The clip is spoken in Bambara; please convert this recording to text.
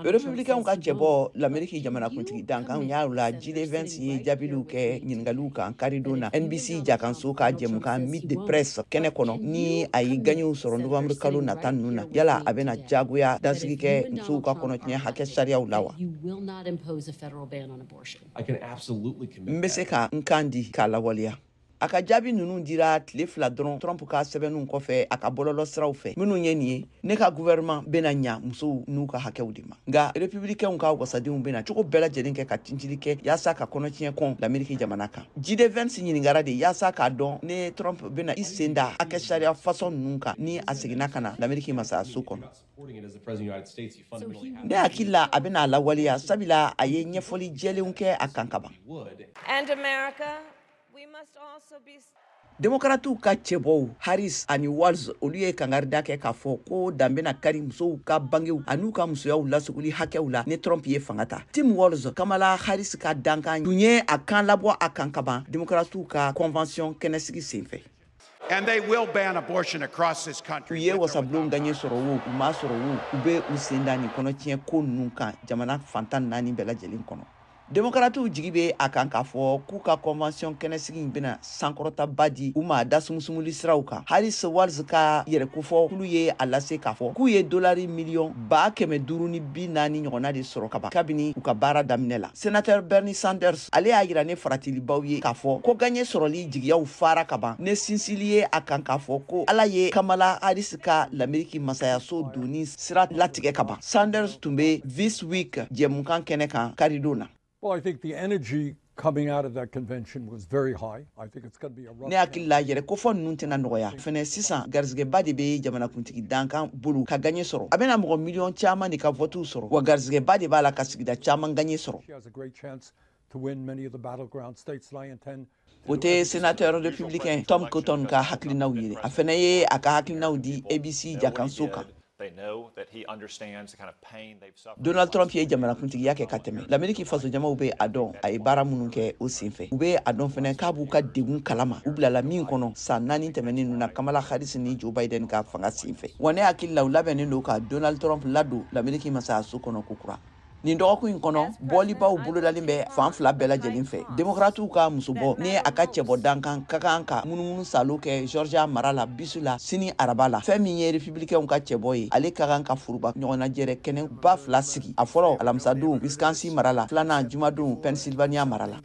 Républicain ka cɛbɔ l'Amérique jamana kuntigi dankan y'a la G20 ye jaabilu kɛ ɲininkaliw kan karidona NBC jakanso ka jɛmukan Meet the Press kɛnɛ kɔnɔ ni a ye gagneww sɔrɔ novembre kalo nata ninnu na yala a bɛna jagoya dansigi kɛ musow ka kɔnɔtiɲɛ hakɛ sariyaw la wa n bɛ se ka n kan di k'a lawaleya a ka jaabi ninnu dira tile fila dɔrɔn Trump ka sɛbɛnninw kɔfɛ a ka bɔlɔlɔ siraw fɛ minnu ye nin ye ne ka gouvernement bɛna ɲa musow n'u ka hakɛw de ma nka républicainw ka wasadenw bɛna cogo bɛɛ lajɛlen kɛ ka tintinli kɛ yaasa ka kɔnɔtiɲɛ kɔn l'Amérique jamana kan G20 ɲiningara de yaasa k'a dɔn ne Trump bɛna i sen da hakɛ sariya façon ninnu kan ni a seginna ka na l'Amérique masayaso kɔnɔ ne hakili la a bɛna a lawaleya sabila a ye ɲɛfɔli jɛlenw kɛ a kan kaban Démocrates ka cɛbɔw Harris ani Walz olu ye kangarida kɛ k'a fɔ ko dan bɛna kari musow ka bangew an'u ka musoyaw lasuguli hakɛw la ni Trump ye fanga ta Tim Walz Kamala Harris ka dankan tun ye a kan labɔ a kan kaban Démocrates ka convention kɛnɛsigi senfɛ And they will ban abortion across this country. U ye wasablon gagné sɔrɔ wo u ma sɔrɔ wo u bɛ u sen da ni kɔnɔtiɲɛ ko ninnu kan jamana fantan naani bɛɛ lajɛlen kɔnɔ Démocrates jigi bɛ a kan k'a fɔ k'u ka convention kɛnɛsigi in bɛna sankɔrɔtaba di u ma dasumsumuli siraw kan Harris Walz ka yɛrɛkofɔ k'ulu ye a lase k'a fɔ k'u ye $1,500,000 ɲɔgɔnna de sɔrɔ kaban kabini u ka baara daminɛ la Sénateur Bernie Sanders ale y'a yira ne faratilibaw ye k'a fɔ ko gagné sɔrɔli jigiyaw fara kaban ne sinsili ye a kan k'a fɔ ko Ala ye Kamala Harris ka l'Amérique masayaso doni sira latigɛ kaban Sanders tun bɛ This Week jɛmukan kɛnɛ kan karidon na Well, I think the energy coming out of that convention was very high. I think it's going to be a rough. Ne hakili la yɛrɛ kofɔ ninnu tɛna nɔgɔya fɛnɛ sisan garizigɛba de bɛ jamanakuntigi dankan bolo ka gagné sɔrɔ a bɛna mɔgɔ miliyɔn caman de ka votew sɔrɔ wa garizigɛba de b'a la ka sigida caman gagné sɔrɔ She has a great chance to win many of the battleground states, and I intend o tɛ sénateur républicain Tom Cotton ka hakilinaw ye a fɛnɛ ye a ka hakilinaw di ABC jakanso kan Donald Trump ye jamanakuntigiya kɛ ka tɛmɛ l'Amérique fasojamaw bɛ a dɔn a ye baara minnu kɛ o senfɛ u bɛ a dɔn fɛnɛ k'a b'u ka degun kalama u bilala min kɔnɔ san 4 tɛmɛnen ninnu na Kamala Harris ni Joe Biden ka fanga senfɛ wa ne hakili la u labɛnnen don ka Donald Trump ladon l'Amérique masayaso kɔnɔ kokura nin dɔgɔkun in kɔnɔ bɔlibaw bolodalen bɛ fan fila bɛɛ lajɛlen fɛ Démocrates ka musobɔ ni a ka cɛbɔ dankan ka kan ka munumunu salo kɛ Georgia mara la bisu la sini araba la fɛn min ye républicainw ka cɛbɔ ye ale ka kan ka furuba ɲɔgɔnnajɛrɛ kɛnɛ ba fila sigi a fɔlɔ alamisadon Wisconsin mara la filanan jumadon Pennsylvania mara la